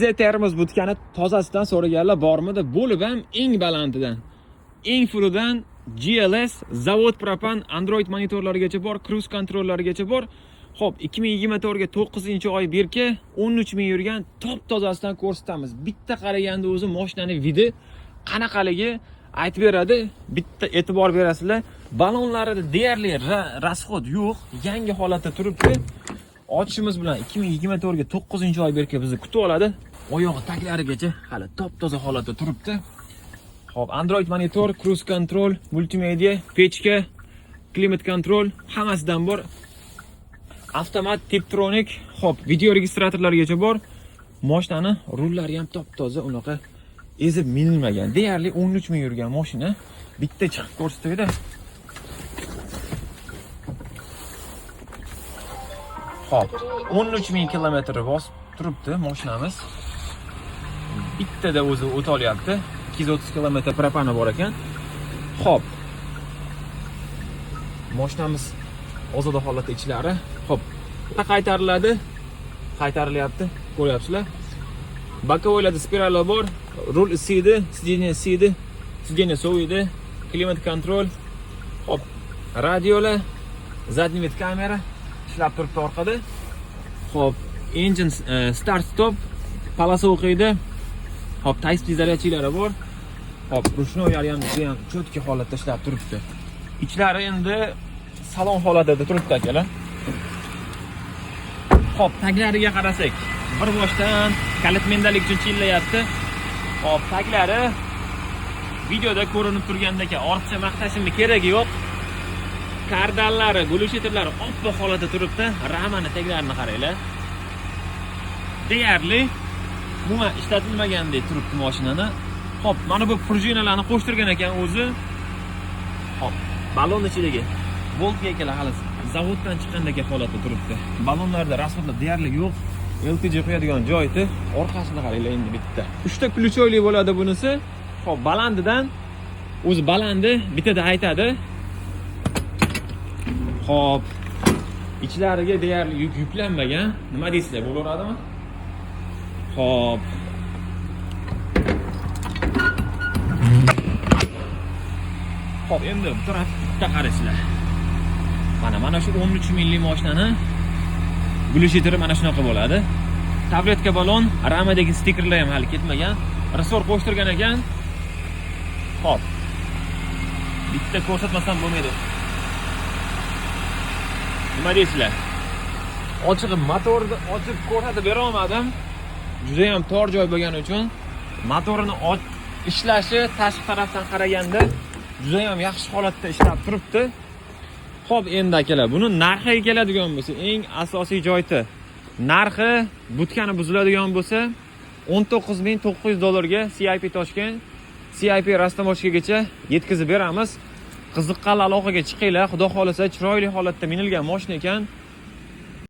Termiz butkani tozasidan so'raganlar bormidi? Bo'lib ham eng balandidan, eng fulidan GLS, zavod propan, Android monitorlarigacha bor, cruise kontrollarigacha bor. Xo'p, 2024 ga 9-oy berka 13 ming yurgan top tozasidan ko'rsatamiz. Bitta qaraganda o'zi mashinani vidi qanaqaligi aytib beradi. Bitta e'tibor berasizlar. Balonlarida deyarli rasxod yo'q, yangi holatda turibdi. Ochishimiz bilan 2024 ga 9-oy berka bizni kutib oladi. Oyog'i taklarigacha hali top-toza holatda turibdi. Xo'p, Android monitor, cruise control, multimedia, pechka, klimat kontrol hammasidan bor. Avtomat, Tiptronic, xo'p, video registratorlargacha bor. Mashinani rullari ham top-toza, unaqa ezib minilmagan. Deyarli 13 ming yurgan mashina. Bitta chiqib ko'rsataydi. Xo'p, 13 ming kilometr bosib turibdi mashinamiz. Bittada o'zi o't olyapti. 230 kilometr propani bor ekan. Xo'p. Mashinamiz ozoda holatda ichlari. Xo'p, qaytariladi. Qaytarilyapti. Ko'ryapsizlar. Bokovoylarda spirallar bor. Rul isiydi, sideniya soviydi, klimat kontrol. Xo'p, radiolar, zadniy vid kamera ishlab turibdi orqada. Xo'p, engine start stop, palasa o'qiydi. Xo'p, tayst izolyatsiyalari bor. Xo'p, rushnolari ham juda ham cho'tki holatda ishlab turibdi. Ichlari endi salon holatida turibdi akalar. Xo'p, taglariga qarasak, bir boshdan kalitmendalik uchun chillayapti. Xo'p, taglari videoda ko'rinib turgandek ortiqcha maqtashimni keragi yo'q. Kardallari, guloshetlari oppoq holatda turibdi. Ramani taglarini qaranglar. Deyarli umuman ishlatilmagandek turibdi mashinani. Xo'p, mana bu prujinalarni qo'shtirgan ekan o'zi. Xo'p, balon ichidagi boltga kelar hali zavoddan chiqqandek holatda turibdi. Balonlarda rasxodlar deyarli yo'q. LPG qo'yadigan joyi, orqasini qaranglar endi bitta. 3 ta ключойli bo'ladi bunisi. Xo'p, balandidan o'zi balandi bittada aytadi. Xo'p, ichlariga deyarli yuklanmagan. Nima deysizlar, bo'laveradimi? Xo'p. Xo'p, endi bitta qarasizlar. Mana shu 13 minglik mashinani guloshetiri mana shunaqa bo'ladi. Tabletka balon, ramadagi stikerlar ham hali ketmagan. Rasor qo'shtirgan ekan. Xo'p. Bitta ko'rsatmasam bo'lmaydi. Nima deysizlar? Ochig'i motorni ochib ko'rsatib bera olmadim. Juda ham tor joy bo'lgani uchun motorini ishlashi tashqi tarafdan qaraganda juda ham yaxshi holatda ishlab turibdi. Xo'p, endi akalar, buni narxiga keladigan bo'lsa, eng asosiy joyi narxi butkani buziladigan bo'lsa 19.900 ga CIP Toshkent, CIP Rastamoshkagacha yetkazib beramiz. Qiziqqan aloqaga chiqinglar, xudo xolasa chiroyli holatda minilgan mashina ekan.